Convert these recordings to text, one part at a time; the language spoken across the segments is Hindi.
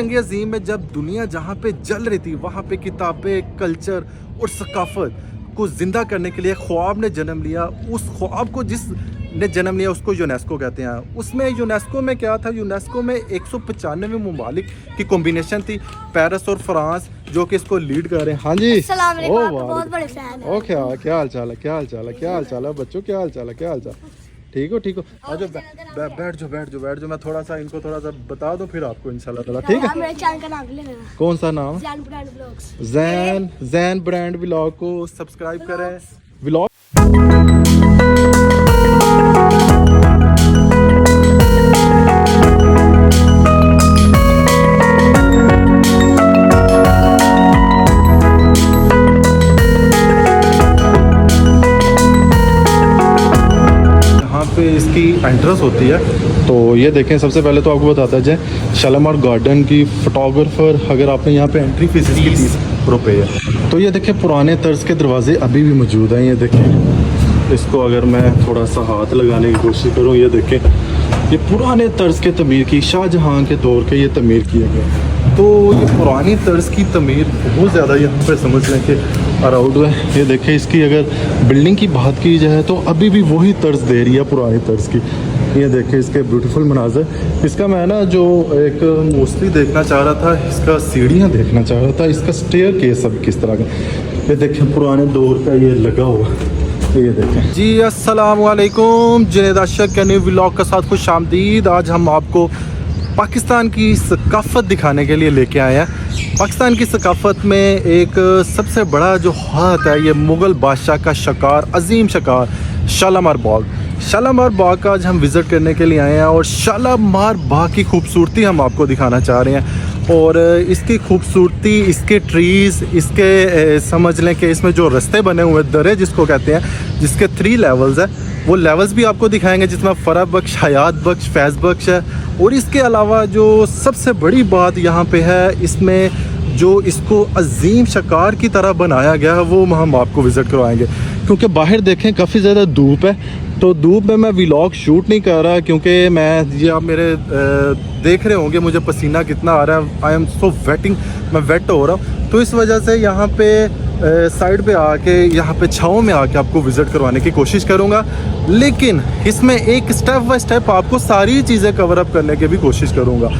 जंग अजीम में जब दुनिया जहाँ पे जल रही थी वहाँ पे किताबें, कल्चर और सकाफत को जिंदा करने के लिए ख्वाब ने जन्म लिया। उस ख्वाब को जिसने जन्म लिया उसको यूनेस्को कहते हैं। उसमें यूनेस्को में क्या था, यूनेस्को में 195 ममालिक की कॉम्बिनेशन थी, पेरिस और फ्रांस जो कि इसको लीड कर रहे हैं। हाँ जी, बहुत बड़े फैन हैं। ओके, क्या हाल चाल है, क्या हाल चाल है, क्या हाल चाल है बच्चों, क्या हाल चाल है, क्या हाल चाल, ठीक हो, ठीक हो। आ जाओ, बैठ जाओ। मैं थोड़ा सा इनको थोड़ा सा बता दूं फिर आपको इंशाल्लाह ताला, ठीक है। मेरे चैनल का नाम लेना, कौन सा नाम? Jain brand vlogs. Jain brand vlog को सब्सक्राइब करें। व्लॉग पे इसकी एंट्रेंस होती है। तो ये देखें, सबसे पहले तो आपको बताता जाए शालीमार गार्डन की फोटोग्राफर अगर आपने यहाँ पे एंट्री फीस इसकी 30 रुपये है। तो ये देखें पुराने तर्ज के दरवाजे अभी भी मौजूद हैं। ये देखें, इसको अगर मैं थोड़ा सा हाथ लगाने की कोशिश करूँ, ये देखें ये पुराने तर्ज के तमीर की, शाहजहाँ के दौर के ये तमीर किए गए। तो ये पुरानी तर्ज की तमीर बहुत ज़्यादा यहाँ पर समझ लें कि अराउंड है। ये देखें, इसकी अगर बिल्डिंग की बात की जाए तो अभी भी वही तर्ज दे रही है पुरानी तर्ज की। ये देखें इसके ब्यूटीफुल मनाज़र। इसका मैं ना जो एक मोस्टली देखना चाह रहा था, इसका सीढ़ियाँ देखना चाह रहा था, इसका स्टेयर केस अब किस तरह का। ये देखें पुराने दौर का ये लगा हुआ, ये देखें जी। अस्सलाम वालेकुम, जुनैद आशिक के न्यू व्लॉग के साथ खुश आमदीद। आज हम आपको पाकिस्तान की सकाफ़त दिखाने के लिए लेके आए हैं। पाकिस्तान की सकाफ़त में एक सबसे बड़ा जो हाथ है, ये मुग़ल बादशाह का शिकार, अजीम शिकार शालीमार बाग। शालीमार बाग का आज हम विज़िट करने के लिए आए हैं और शालीमार बाग की खूबसूरती हम आपको दिखाना चाह रहे हैं। और इसकी खूबसूरती, इसके ट्रीज़, इसके समझ लें कि इसमें जो रास्ते बने हुए, दरे जिसको कहते हैं, जिसके 3 लेवल्स हैं, वो लेवल्स भी आपको दिखाएंगे, जिसमें फ़राह बख्श, हयात बख्श, फैज़ बख्श है। और इसके अलावा जो सबसे बड़ी बात यहाँ पे है, इसमें जो इसको अजीम शिकार की तरह बनाया गया है वो हम आपको विज़िट करवाएंगे। क्योंकि बाहर देखें काफ़ी ज़्यादा धूप है, तो धूप में मैं व्लॉग शूट नहीं कर रहा क्योंकि मैं, ये आप मेरे देख रहे होंगे मुझे पसीना कितना आ रहा है। आई एम सो वेटिंग, मैं वेट हो रहा हूँ। तो इस वजह से यहाँ पे साइड पे आके, यहाँ पे छाँव में आके आपको विज़िट करवाने की कोशिश करूँगा। लेकिन इसमें एक स्टेप बाय स्टेप आपको सारी चीज़ें कवर अप करने की भी कोशिश करूँगा।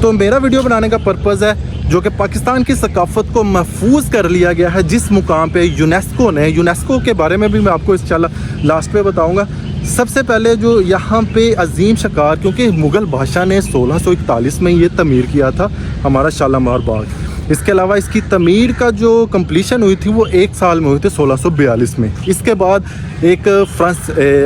तो मेरा वीडियो बनाने का पर्पज़ है जो कि पाकिस्तान की सकाफ़त को महफूज कर लिया गया है जिस मुकाम पे यूनेस्को ने, यूनेस्को के बारे में भी मैं आपको इंशाल्लाह लास्ट पे बताऊंगा। सबसे पहले जो यहाँ पे अजीम शिकार, क्योंकि मुग़ल बादशाह ने 1641 में ये तमीर किया था हमारा शालीमार बाग। इसके अलावा इसकी तमीर का जो कंप्लीशन हुई थी वो 1 साल में हुई थी 1642 में। इसके बाद एक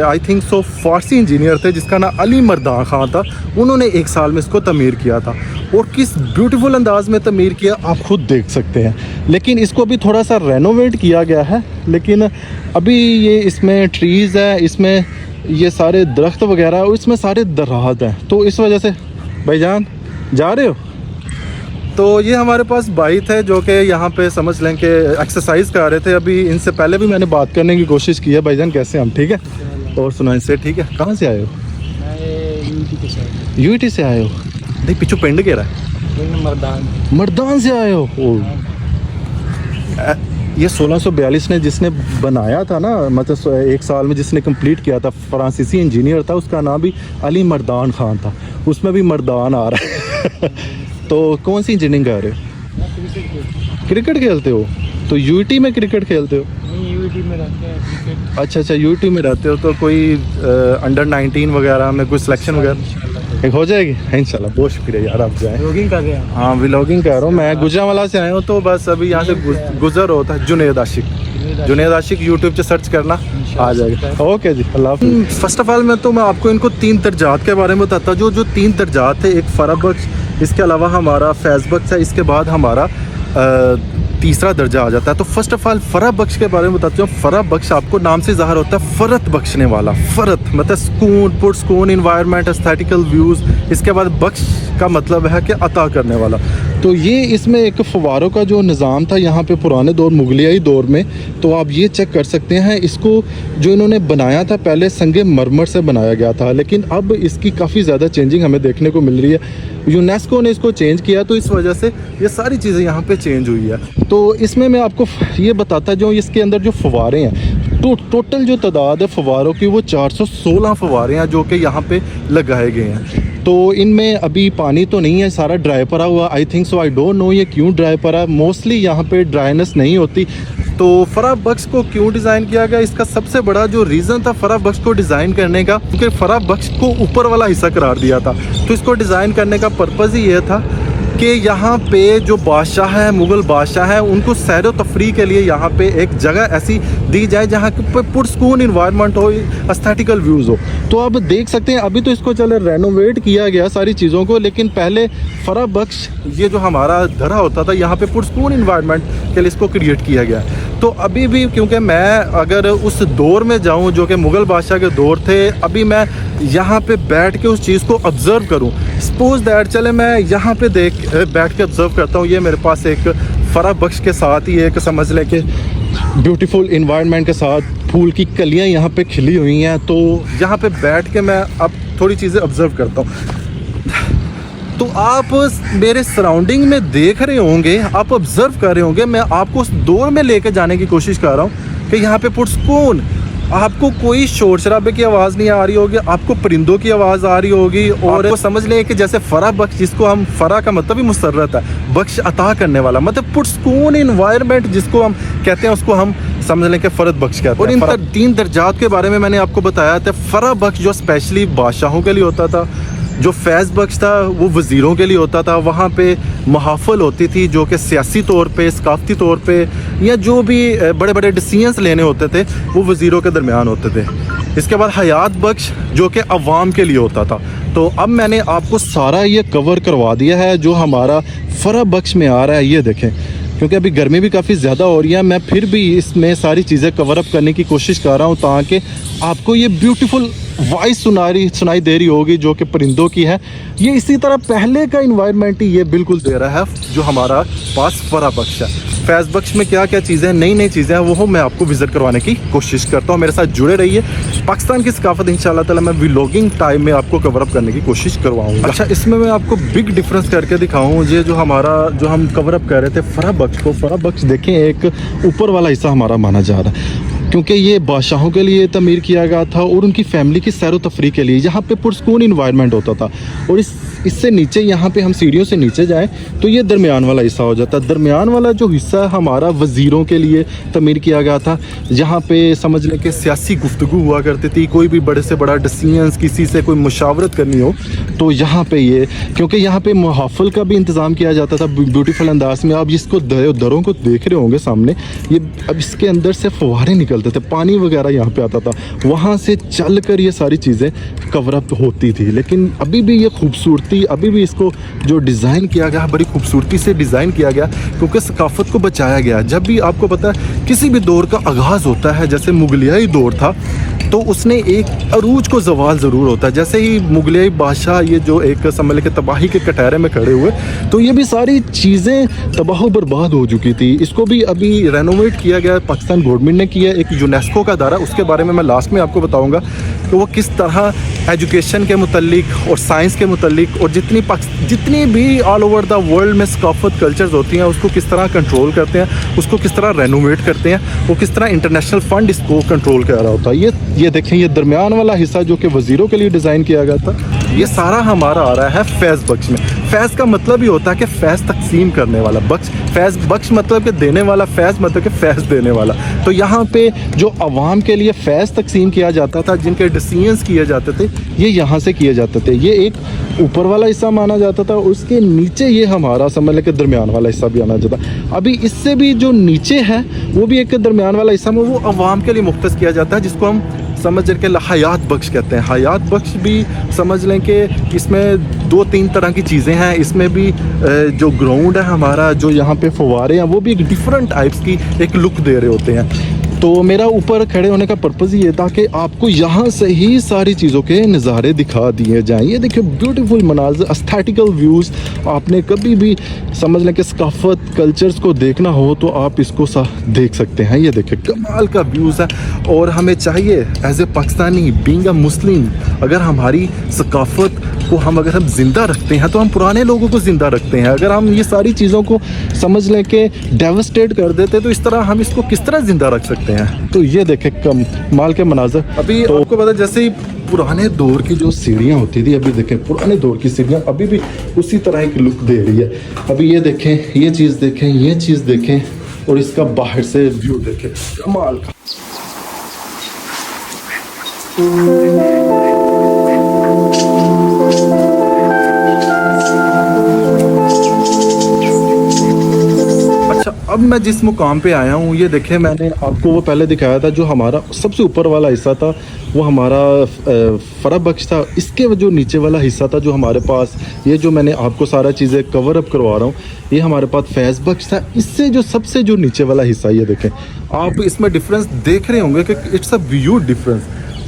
I think so Farsi engineer थे जिसका नाम अली मर्दान ख़ान था, उन्होंने 1 साल में इसको तमीर किया था। और किस ब्यूटीफुल अंदाज में तमीर किया आप खुद देख सकते हैं। लेकिन इसको अभी थोड़ा सा रेनोवेट किया गया है, लेकिन अभी ये इसमें ट्रीज़ है, इसमें ये सारे दरख्त वगैरह, और इसमें सारे दराहत हैं। तो इस वजह से भाईजान जा रहे हो। तो ये हमारे पास भाई थे जो कि यहाँ पे समझ लें कि एक्सरसाइज कर रहे थे। अभी इनसे पहले भी मैंने बात करने की कोशिश की है। भाईजान कैसे हम, ठीक है? और सुना इनसे, ठीक है? कहाँ से आए हो? यूटी से आए हो? नहीं, पीछू पिंड कह रहा है, मर्दान से आए हो। ये 1642 ने जिसने बनाया था ना, मतलब 1 साल में जिसने कंप्लीट किया था, फ्रांसीसी इंजीनियर था, उसका नाम भी अली मर्दान ख़ान था। उसमें भी मर्दान आ रहा है। तो कौन सी इंजीनियरिंग कर रहे हो? क्रिकेट खेलते हो? तो यूटी में क्रिकेट खेलते हो? यूटी में रहते हैं। अच्छा, यूटी में रहते हो। तो कोई अंडर 19 वगैरह में कोई सिलेक्शन वगैरह हो जाएगी इंशाल्लाह। बहुत शुक्रिया यार, आप जाएँ। व्लॉगिंग कर रहे हैं? हाँ, व्लॉगिंग कर रहा हूँ मैं। गुजरांवाला से आया हूँ, तो बस अभी यहाँ से गुजर होता है। जुनैद आशिक यूट्यूब से सर्च करना आ जाएगा। ओके जी, अल्लाह हाफ़िज़। फर्स्ट ऑफ ऑल मैं आपको इनको 3 दर्जात के बारे में बताता हूँ। जो 3 दर्जात थे, एक फ़राह बख्श, इसके अलावा हमारा फैज़ बख्श है, इसके बाद हमारा तीसरा दर्जा आ जाता है। तो फर्स्ट ऑफ ऑल फ़राह बख्श के बारे में बताती हूँ। फ़राह बख्श आपको नाम से ज़ाहिर होता है फ़रत बख्शने वाला। फ़रत मतलब सुकून, पुरसुकून इन्वायरमेंट, एस्थेटिकल व्यूज़। इसके बाद बख्श का मतलब है कि अता करने वाला। तो ये इसमें एक फवारों का जो निज़ाम था यहाँ पे पुराने दौर मुगलियाई दौर में, तो आप ये चेक कर सकते हैं। इसको जो इन्होंने बनाया था पहले संगे मरमर से बनाया गया था, लेकिन अब इसकी काफ़ी ज़्यादा चेंजिंग हमें देखने को मिल रही है। यूनेस्को ने इसको चेंज किया, तो इस वजह से ये सारी चीज़ें यहाँ पे चेंज हुई है। तो इसमें मैं आपको ये बताता जो इसके अंदर जो फवारे हैं, तो टोटल जो तादाद है फवारों की वो 416 फवारे हैं जो कि यहाँ पे लगाए गए हैं। तो इनमें अभी पानी तो नहीं है, सारा ड्राई पड़ा हुआ। I think so, I don't know ये क्यों ड्राई पड़ा। मोस्टली यहाँ पे ड्राइनेस नहीं होती। तो फराह बख्श को क्यों डिज़ाइन किया गया, इसका सबसे बड़ा जो रीज़न था फराह बख्श को डिज़ाइन करने का, क्योंकि फराह बख्श को ऊपर वाला हिस्सा करार दिया था। तो इसको डिज़ाइन करने का पर्पज़ ही ये था कि यहाँ पे जो बादशाह है, मुग़ल बादशाह है, उनको सैर व तफरी के लिए यहाँ पे एक जगह ऐसी दी जाए जहाँ पे पुरस्कून इन्वायरमेंट हो, एस्थेटिकल व्यूज़ हो। तो अब देख सकते हैं अभी तो इसको चले रेनोवेट किया गया सारी चीज़ों को, लेकिन पहले फराह बख्श ये जो हमारा धरा होता था यहाँ पे पुरस्कून इन्वायरमेंट के लिए इसको क्रिएट किया गया। तो अभी भी क्योंकि मैं अगर उस दौर में जाऊँ जो कि मुग़ल बादशाह के दौर थे, अभी मैं यहाँ पे बैठ के उस चीज़ को ऑब्ज़र्व करूँ, सपोज दैट चले मैं यहाँ पे बैठ के ऑब्ज़र्व करता हूँ। ये मेरे पास एक फराह बख्श के साथ ही एक समझ लें कि ब्यूटीफुल इन्वायरमेंट के साथ फूल की कलियाँ यहाँ पे खिली हुई हैं। तो यहाँ पे बैठ के मैं अब थोड़ी चीज़ें ऑब्ज़र्व करता हूँ। तो आप मेरे सराउंडिंग में देख रहे होंगे, आप ऑब्ज़र्व कर रहे होंगे, मैं आपको उस दौर में लेकर जाने की कोशिश कर रहा हूँ कि यहाँ पे पुरस्कून, आपको कोई शोर शराबे की आवाज़ नहीं आ रही होगी, आपको परिंदों की आवाज़ आ रही होगी। और आपको समझ लें कि जैसे फराह बख्श, जिसको हम फराह का मतलब ही मुसर्रत है, बख्श अता करने वाला, मतलब पुरस्कून इन्वायरमेंट जिसको हम कहते हैं, उसको हम समझ लें कि फ़रद बख्श कहते हैं। और इन 3 दर्जात के बारे में मैंने आपको बताया था। फराह बख्श जो स्पेशली बादशाहों के लिए होता था, जो फैज़ बख्श था वो वज़ीरों के लिए होता था। वहाँ पे महाफ़िल होती थी जो कि सियासी तौर पे, सकाफ़ती तौर पे, या जो भी बड़े बड़े डिसीजंस लेने होते थे वो वज़ीरों के दरमियान होते थे। इसके बाद हयात बख्श जो कि अवाम के लिए होता था। तो अब मैंने आपको सारा ये कवर करवा दिया है जो हमारा फराह बख्श में आ रहा है। ये देखें, क्योंकि अभी गर्मी भी काफ़ी ज़्यादा हो रही है, मैं फिर भी इसमें सारी चीज़ें कवर अप करने की कोशिश कर रहा हूँ ताकि आपको ये ब्यूटीफुल वॉइस सुनाई दे रही होगी जो कि परिंदों की है। ये इसी तरह पहले का इन्वायरमेंट ही ये बिल्कुल दे रहा है जो हमारा पास फराह बख्श है। फैज़ बख्श में क्या क्या चीज़ें, नई नई चीज़ें हैं, वो मैं आपको विज़िट करवाने की कोशिश करता हूँ। मेरे साथ जुड़े रहिए। पाकिस्तान की सकाफत इंशाअल्लाह ताला मैं व्लॉगिंग टाइम में आपको कवर अप करने की कोशिश करवाऊँगा। अच्छा, इसमें मैं आपको बिग डिफरेंस करके दिखाऊँ। ये जो हमारा जो हम कवर अप कर रहे थे फराह बख्श को, फराह बख्श देखें एक ऊपर वाला हिस्सा हमारा माना जा रहा है, क्योंकि ये बादशाहों के लिए तमीर किया गया था और उनकी फैमिली की सैर व तफरी के लिए, जहाँ पे पुरस्कून इन्वायरमेंट होता था। और इससे नीचे यहाँ पे हम सीढ़ियों से नीचे जाएं तो ये दरमियान वाला हिस्सा हो जाता है। दरमियान वाला जो हिस्सा हमारा वज़ीरों के लिए तमीर किया गया था, जहाँ पे समझ लें कि सियासी गुफ्तगू हुआ करती थी, कोई भी बड़े से बड़ा डिसीजंस, किसी से कोई मुशावरत करनी हो तो यहाँ पे ये, क्योंकि यहाँ पे महाफ़िल का भी इंतज़ाम किया जाता था ब्यूटीफुल अंदाज में। आप जिसको दरों को देख रहे होंगे सामने, ये अब इसके अंदर से फव्वारे निकलते थे, पानी वगैरह यहाँ पे आता था, वहाँ से चल कर ये सारी चीज़ें कवर अप होती थी। लेकिन अभी भी ये खूबसूरती, अभी भी इसको जो डिज़ाइन किया गया, बड़ी खूबसूरती से डिज़ाइन किया गया, क्योंकि सकाफ़त को बचाया गया। जब भी आपको पता है किसी भी दौर का आगाज़ होता है, जैसे मुगलियाई दौर था, तो उसने एक अरूज को जवाल ज़रूर होता है। जैसे ही मुगलियाई बादशाह ये जो एक समझ के तबाही के कटहरे में खड़े हुए, तो ये भी सारी चीज़ें तबाह बर्बाद हो चुकी थी। इसको भी अभी रेनोवेट किया गया, पाकिस्तान गवर्नमेंट ने किया, एक यूनेस्को का अदारा, उसके बारे में मैं लास्ट में आपको बताऊँगा कि वो किस तरह एजुकेशन के मुतल्लिक और साइंस के मुतल्लिक और जितनी भी ऑल ओवर द वर्ल्ड में सकाफत कल्चर्स होती हैं उसको किस तरह कंट्रोल करते हैं, उसको किस तरह रेनोवेट करते हैं, वो किस तरह इंटरनेशनल फ़ंड इसको कंट्रोल कर रहा होता है। ये देखें, ये दरमियान वाला हिस्सा जो कि वज़ीरों के लिए डिज़ाइन किया गया था, ये सारा हमारा आ रहा है फैज़ बख्श में। फैज़ का मतलब ही होता है कि फैज़ तकसीम करने वाला, फैज़ बख्श मतलब कि देने वाला, फैज़ मतलब कि फैज़ देने वाला। तो यहाँ पे जो अवाम के लिए फैज़ तकसीम किया जाता था, जिनके डिसीजंस किए जाते थे, ये यहाँ से किए जाते थे। ये एक ऊपर वाला हिस्सा माना जाता था, उसके नीचे ये हमारा समझ लें कि दरमियान वाला हिस्सा भी आना जाता। अभी इससे भी जो नीचे है वो भी एक दरमियान वाला हिस्सा में वो अवाम के लिए मुख्तस किया जाता है, जिसको हम समझ के हयात बख्श कहते हैं। हयात बख्श भी समझ लें कि इसमें 2-3 तरह की चीज़ें हैं। इसमें भी जो ग्राउंड है हमारा, जो यहाँ पे फव्वारे हैं, वो भी एक डिफरेंट टाइप्स की एक लुक दे रहे होते हैं। तो मेरा ऊपर खड़े होने का पर्पज़ ये था कि आपको यहाँ से ही सारी चीज़ों के नज़ारे दिखा दिए जाएं। ये देखिए ब्यूटीफुल मनाज़र, एस्थेटिकल व्यूज़। आपने कभी भी समझ लें कि सकाफत कल्चर्स को देखना हो तो आप इसको देख सकते हैं। ये देखिए कमाल का व्यूज़ है। और हमें चाहिए as a Pakistani, being a Muslim, अगर हमारी सकाफत को अगर हम ज़िंदा रखते हैं तो हम पुराने लोगों को ज़िंदा रखते हैं। अगर हम ये सारी चीज़ों को समझ लें कि डेवस्टेट कर देते तो इस तरह हम इसको किस तरह ज़िंदा रख सकते हैं। तो ये देखें कमाल के मनाज़र। अभी तो आपको पता जैसे ही पुराने दौर की जो सीढ़ियाँ होती थी, अभी देखें पुराने दौर की सीढ़ियाँ अभी भी उसी तरह की लुक दे रही है। अभी ये देखें, ये चीज़ देखें, ये चीज़ देखें और इसका बाहर से व्यू देखें, कमाल का। अब मैं जिस मुकाम पे आया हूँ, ये देखें मैंने आपको वो पहले दिखाया था, जो हमारा सबसे ऊपर वाला हिस्सा था वो हमारा फरा बख्श था। इसके जो नीचे वाला हिस्सा था जो हमारे पास, ये जो मैंने आपको सारा चीज़ें कवर अप करवा रहा हूँ, ये हमारे पास फैज़ बख्श था। इससे जो सबसे जो नीचे वाला हिस्सा, ये देखें आप इसमें डिफरेंस देख रहे होंगे कि इट्स अ व्यू डिफरेंस।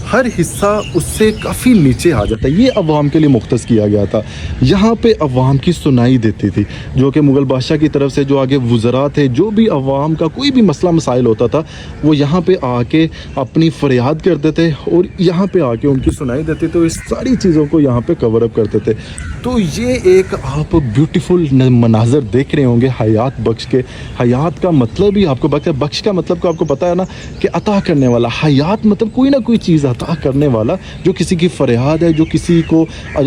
हर हिस्सा उससे काफ़ी नीचे आ जाता है। ये अवाम के लिए मुख्तस किया गया था। यहाँ पे अवाम की सुनाई देती थी, जो कि मुग़ल बादशाह की तरफ से जो आगे वज़रा थे, जो भी अवाम का कोई भी मसला मसाइल होता था वो यहाँ पे आके अपनी फरियाद करते थे और यहाँ पे आके उनकी सुनाई देती। तो इस सारी चीज़ों को यहाँ पे कवर अप करते थे। तो ये एक आप ब्यूटीफुल मनाज़र देख रहे होंगे हयात बख्श के। हयात का मतलब ही आपको बख्श का मतलब को आपको पता है ना कि अता करने वाला। हयात मतलब कोई ना कोई चीज़ अता करने वाला, जो किसी की फरियाद है, जो किसी को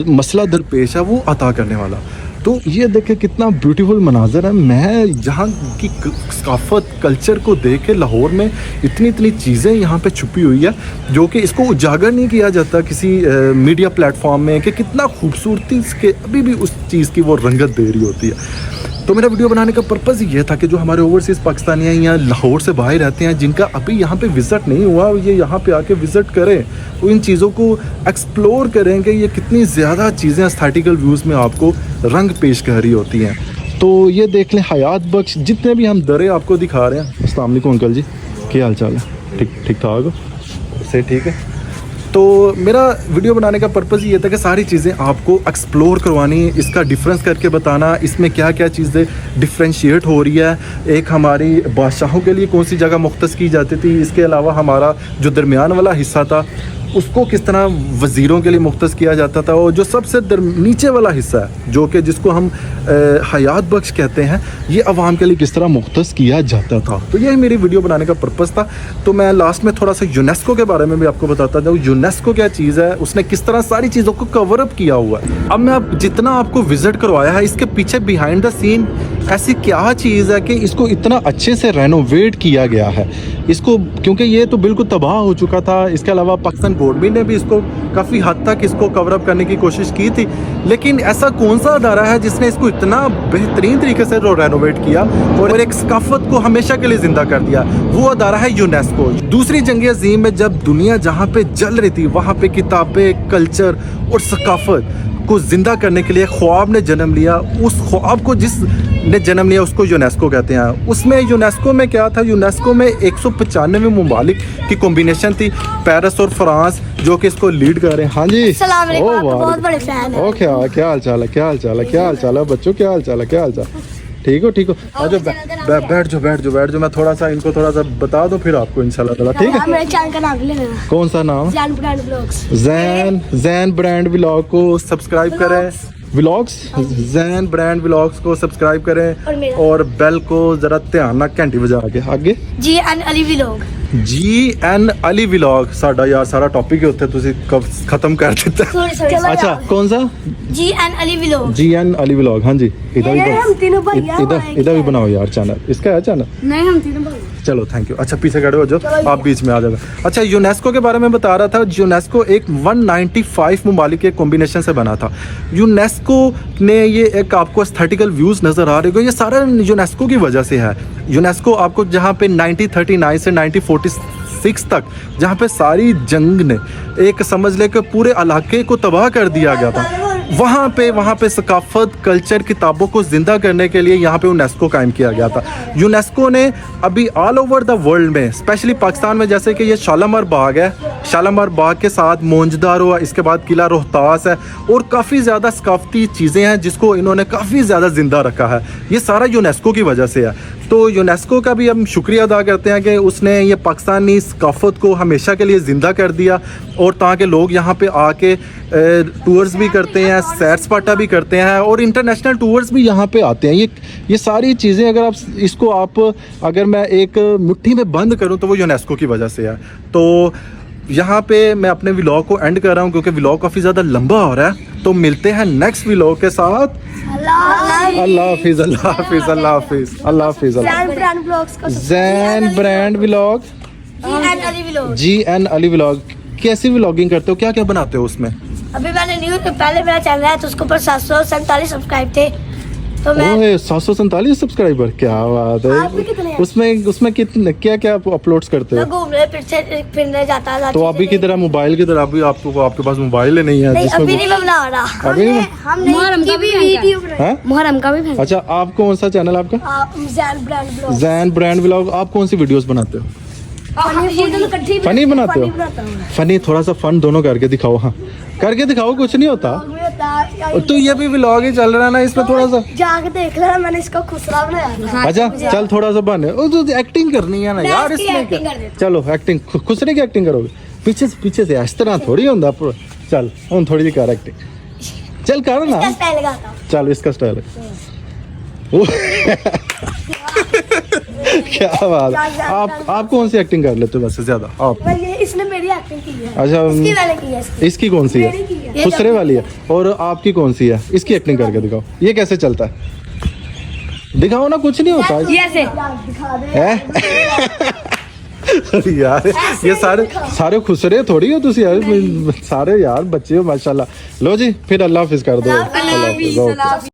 मसला दरपेश है, वो अता करने वाला। तो ये देखें कितना ब्यूटीफुल मनाज़र है। मैं यहाँ की सकाफत कल्चर को देख के, लाहौर में इतनी चीज़ें यहाँ पे छुपी हुई है जो कि इसको उजागर नहीं किया जाता किसी मीडिया प्लेटफॉर्म में, कि कितना खूबसूरती के अभी भी उस चीज़ की वो रंगत दे रही होती है। तो मेरा वीडियो बनाने का पर्पज़ ये था कि जो हमारे ओवरसीज़ पाकिस्तानी हैं या लाहौर से बाहर रहते हैं, जिनका अभी यहाँ पे विज़िट नहीं हुआ, ये यहाँ पे आके विज़िट करें, तो इन चीज़ों को एक्सप्लोर करेंगे। ये कितनी ज़्यादा चीज़ें एस्थेटिकल व्यूज़ में आपको रंग पेश कर रही होती हैं। तो ये देख लें हयात बख्श, जितने भी हम दरे आपको दिखा रहे हैं। अस्सलाम वालेकुम अंकल जी, क्या हाल चाल है? ठीक ठाक हो? से ठीक है। तो मेरा वीडियो बनाने का पर्पज़ ये था कि सारी चीज़ें आपको एक्सप्लोर करवानी, इसका डिफरेंस करके बताना, इसमें क्या क्या चीज़ें डिफ्रेंशिएट हो रही है। एक हमारी बादशाहों के लिए कौन सी जगह मुख्तस की जाती थी, इसके अलावा हमारा जो दरमियान वाला हिस्सा था उसको किस तरह वज़ीरों के लिए मुख्तस किया जाता था, और जो सबसे नीचे वाला हिस्सा है जो कि जिसको हम हयात बख्श कहते हैं, ये अवाम के लिए किस तरह मुख्तस किया जाता था। तो यही मेरी वीडियो बनाने का पर्पज़ था। तो मैं लास्ट में थोड़ा सा यूनेस्को के बारे में भी आपको बताता जाऊँ। यूनेस्को क्या चीज़ है, उसने किस तरह सारी चीज़ों को कवर अप किया हुआ है। अब मैं जितना आपको विज़िट करवाया है, इसके पीछे बिहाइंड द सीन ऐसी क्या चीज़ है कि इसको इतना अच्छे से रेनोवेट किया गया है इसको, क्योंकि ये तो बिल्कुल तबाह हो चुका था। इसके अलावा पाकिस्तान गवर्नमेंट ने भी इसको काफ़ी हद तक इसको कवर अप करने की कोशिश की थी, लेकिन ऐसा कौन सा अदारा है जिसने इसको इतना बेहतरीन तरीके से रेनोवेट किया और एक सकाफत को हमेशा के लिए ज़िंदा कर दिया? वो अदारा है यूनेस्को। दूसरी जंग अज़ीम में जब दुनिया जहाँ पे जल रही थी, वहाँ पे किताबें, कल्चर और सकाफत को ज़िंदा करने के लिए ख्वाब ने जन्म लिया। उस ख्वाब को जिसने जन्म लिया उसको यूनेस्को कहते हैं। उसमें यूनेस्को में क्या था, यूनेस्को में 195 ममालिक की कॉम्बिनेशन थी, पेरिस और फ्रांस जो कि इसको लीड कर रहे हैं। हाँ जी, अस्सलाम वालेकुम, आपके बहुत बड़े फैन हैं। ओके, क्या हाल चाल है? क्या हाल चाल है? क्या हाल चाल है बच्चों? क्या हाल चाल है? क्या हाल चाल? ठीक हो? आज बैठ जाओ। मैं थोड़ा सा इनको बता दो, फिर आपको इंशाल्लाह ताला। ठीक है, मेरे चैनल का नाम भी लेना। कौन सा नाम? Jain brand vlogs. Jain brand vlog को सब्सक्राइब करें। व्लॉग्स, जैन ब्रांड व्लॉग्स को सब्सक्राइब करें और बेल को जरा ध्यान ना घंटी बजा के आगे। GN Ali vlog. GN Ali vlog साडा यार सारा टॉपिक उत्थे तुसी खत्म कर दिता। अच्छा, कौन सा? GN Ali vlog. GN Ali vlog. हाँ जी, इधर भी बनाओ यार चैनल। इसका है चैनल? नहीं, हम तीनों भाई। चलो थैंक यू। अच्छा पीछे खड़े हो जाओ, आप बीच में आ जाओ। अच्छा, यूनेस्को के बारे में बता रहा था। यूनेस्को एक 195 ममालिक के कॉम्बिनेशन से बना था। यूनेस्को ने ये एक आपको एस्थेटिकल व्यूज़ नज़र आ रहे हो, ये सारा यूनेस्को की वजह से है। यूनेस्को आपको जहाँ पे 1939 से 1946 तक, जहाँ पे सारी जंग ने एक समझ ले कि पूरे इलाके को तबाह कर दिया गया था, वहाँ पे सकाफत कल्चर किताबों को ज़िंदा करने के लिए यहाँ पे यूनेस्को कायम किया गया था। यूनेस्को ने अभी ऑल ओवर द वर्ल्ड में, स्पेशली पाकिस्तान में, जैसे कि ये शालामार बाग है, शालामार बाग के साथ मोंजदारो है, इसके बाद किला रोहतास है और काफ़ी ज़्यादा सकाफती चीज़ें हैं जिसको इन्होंने काफ़ी ज़्यादा ज़िंदा रखा है। ये सारा यूनेस्को की वजह से है। तो यूनेस्को का भी हम शुक्रिया अदा करते हैं कि उसने ये पाकिस्तानी सकाफत को हमेशा के लिए ज़िंदा कर दिया और ताकि लोग यहाँ पे आके टूर्स भी करते हैं, सैर सपाटा भी करते हैं और इंटरनेशनल टूर्स भी यहाँ पे आते हैं। ये सारी चीज़ें अगर आप इसको अगर मैं एक मुट्ठी में बंद करूँ तो वो यूनेस्को की वजह से है। तो यहाँ पे मैं अपने व्लॉग को एंड कर रहा हूँ क्योंकि व्लॉग काफ़ी ज़्यादा लंबा हो रहा है। तो मिलते हैं नेक्स्ट व्लॉग के साथ। अल्लाह हाफिज़, अल्लाह हाफिज़, अल्लाह हाफिज़, अल्लाह हाफिज़। ब्रांड ब्लॉग्स का Jain brand vlog, and Ali vlog. GN Ali vlog. कैसी व्लॉगिंग करते हो, क्या क्या बनाते हो उसमें? अभी मैंने न्यू पहले मेरा चैनल है तो उसके ऊपर 747 सब्सक्राइब थे तो मैं ओए 747 सब्सक्राइबर, क्या बात आप भी है। कितने हैं? उसमें कितने क्या क्या अपलोड्स करते मैं हो? घूमने फिरने जाता था। तो अभी की तरह मोबाइल की तरह अभी आपके पास मोबाइल ही नहीं है नहीं, जिसमें अभी नहीं मैं बना रहा। अभी नहीं? हमने मुहर्रम का भी वीडियो हैं? मुहर्रम का भी अच्छा, आप कौन सा चैनल आपका? Jain brand blog. Jain brand vlog. आप कौन सी वीडियोस बनाते हो? फनी बनाते हो? फनी, थोड़ा सा फन दोनों करके दिखाओ। हाँ, करके दिखाओ, कुछ नहीं होता। तो ये भी व्लॉग ही चल रहा है ना, इसमें थोड़ा सा जाके देख लेना, मैंने इसका खुसरा बनाया था। अच्छा चल, थोड़ा सा बने। ओ तो एक्टिंग करनी है ना मैं यार, इसकी इसमें acting क्या? कर देता चलो एक्टिंग, खुसरे की एक्टिंग करोगे? पीछे से इस तरह थोड़ी होता पूरा। चल हम थोड़ी सी कर एक्टिंग, चल कर ना। इसका स्टाइल लगाता हूँ। चल इसका स्टाइल है वो। क्या बात। आप कौन सी एक्टिंग कर लेते हो वैसे ज्यादा? आप? ये इसने मेरी एक्टिंग की है। अच्छा, इसकी मैंने की है। इसकी कौन सी है? मेरी की है। खुसरे वाली है। और आपकी कौन सी है? इसकी एक्टिंग करके दिखाओ, ये कैसे चलता है? दिखाओ ना, कुछ नहीं होता ये ऐसे दिखा दे। है। यार ये सारे खुसरे थोड़ी हो तुसी यार, सारे यार बच्चे हो माशाल्लाह। लो जी, फिर अल्लाह हाफिज़ कर दो। अल्लाह अल्लाह हाफिज़।